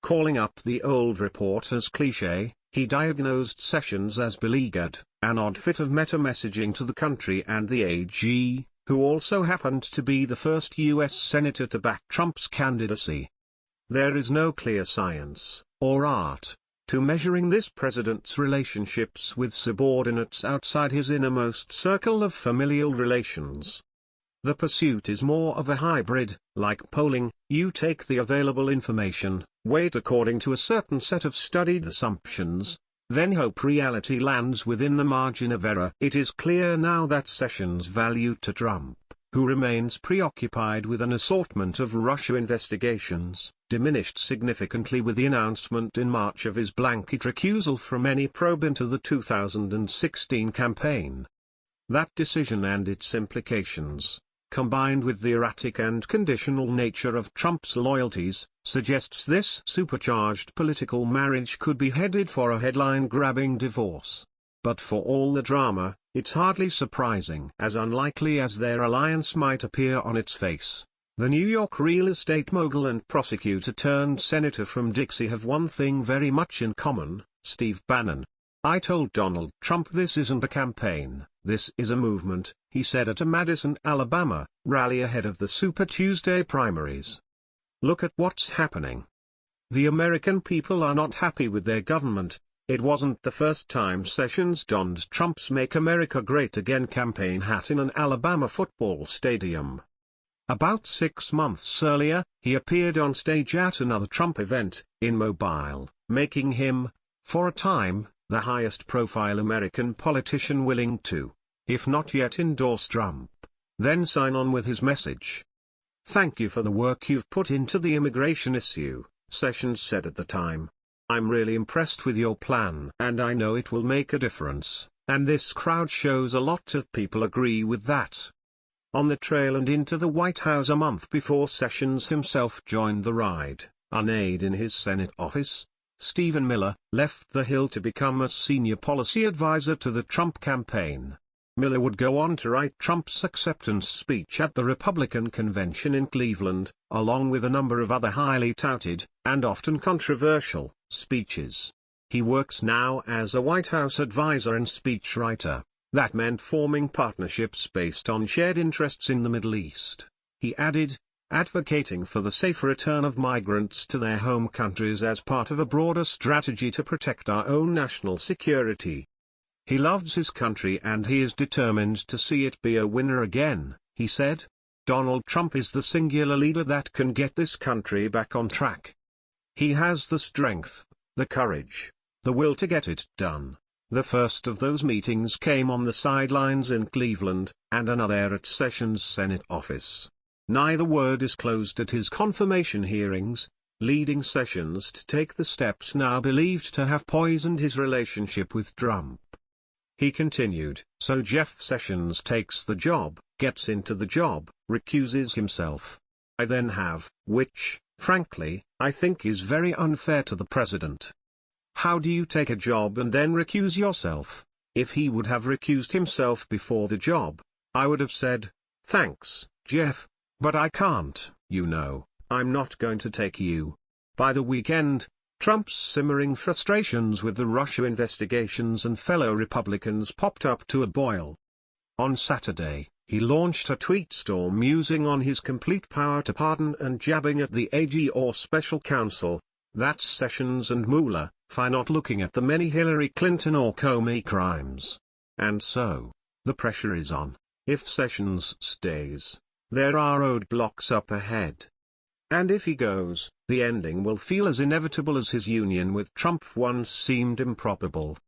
Calling up the old reporter's cliché, he diagnosed Sessions as beleaguered, an odd fit of meta-messaging to the country and the AG, who also happened to be the first U.S. senator to back Trump's candidacy. There is no clear science, or art, to measuring this president's relationships with subordinates outside his innermost circle of familial relations. The pursuit is more of a hybrid, like polling. You take the available information, weight according to a certain set of studied assumptions, then hope reality lands within the margin of error. It is clear now that Sessions' value to Trump, who remains preoccupied with an assortment of Russia investigations, diminished significantly with the announcement in March of his blanket recusal from any probe into the 2016 campaign. That decision and its implications, combined with the erratic and conditional nature of Trump's loyalties, suggests this supercharged political marriage could be headed for a headline-grabbing divorce. But for all the drama, it's hardly surprising. As unlikely as their alliance might appear on its face, the New York real estate mogul and prosecutor-turned-senator from Dixie have one thing very much in common: Steve Bannon. "I told Donald Trump this isn't a campaign, this is a movement," he said at a Madison, Alabama, rally ahead of the Super Tuesday primaries. Look at what's happening. The American people are not happy with their government. It wasn't the first time Sessions donned Trump's Make America Great Again campaign hat in an Alabama football stadium. About 6 months earlier, he appeared on stage at another Trump event, in Mobile, making him, for a time, the highest-profile American politician willing to, if not yet endorse Trump, then sign on with his message. "Thank you for the work you've put into the immigration issue," Sessions said at the time. "I'm really impressed with your plan and I know it will make a difference, and this crowd shows a lot of people agree with that." On the trail and into the White House a month before Sessions himself joined the ride, unaided in his Senate office, Stephen Miller left the Hill to become a senior policy advisor to the Trump campaign. Miller would go on to write Trump's acceptance speech at the Republican convention in Cleveland, along with a number of other highly touted, and often controversial, speeches. He works now as a White House advisor and speechwriter. That meant forming partnerships based on shared interests in the Middle East, he added, advocating for the safe return of migrants to their home countries as part of a broader strategy to protect our own national security. He loves his country and he is determined to see it be a winner again, he said. Donald Trump is the singular leader that can get this country back on track. He has the strength, the courage, the will to get it done. The first of those meetings came on the sidelines in Cleveland, and another at Sessions' Senate office. Neither were disclosed at his confirmation hearings, leading Sessions to take the steps now believed to have poisoned his relationship with Trump. He continued, "So Jeff Sessions takes the job, gets into the job, recuses himself. I then have, which, frankly, I think is very unfair to the president. How do you take a job and then recuse yourself? If he would have recused himself before the job, I would have said, 'Thanks, Jeff, but I can't, you know, I'm not going to take you.'" By the weekend, Trump's simmering frustrations with the Russia investigations and fellow Republicans popped up to a boil. On Saturday, he launched a tweet storm musing on his complete power to pardon and jabbing at the AG or special counsel, that's Sessions and Mueller, for not looking at the many Hillary Clinton or Comey crimes. And so, the pressure is on. If Sessions stays, there are roadblocks up ahead. And if he goes, the ending will feel as inevitable as his union with Trump once seemed improbable.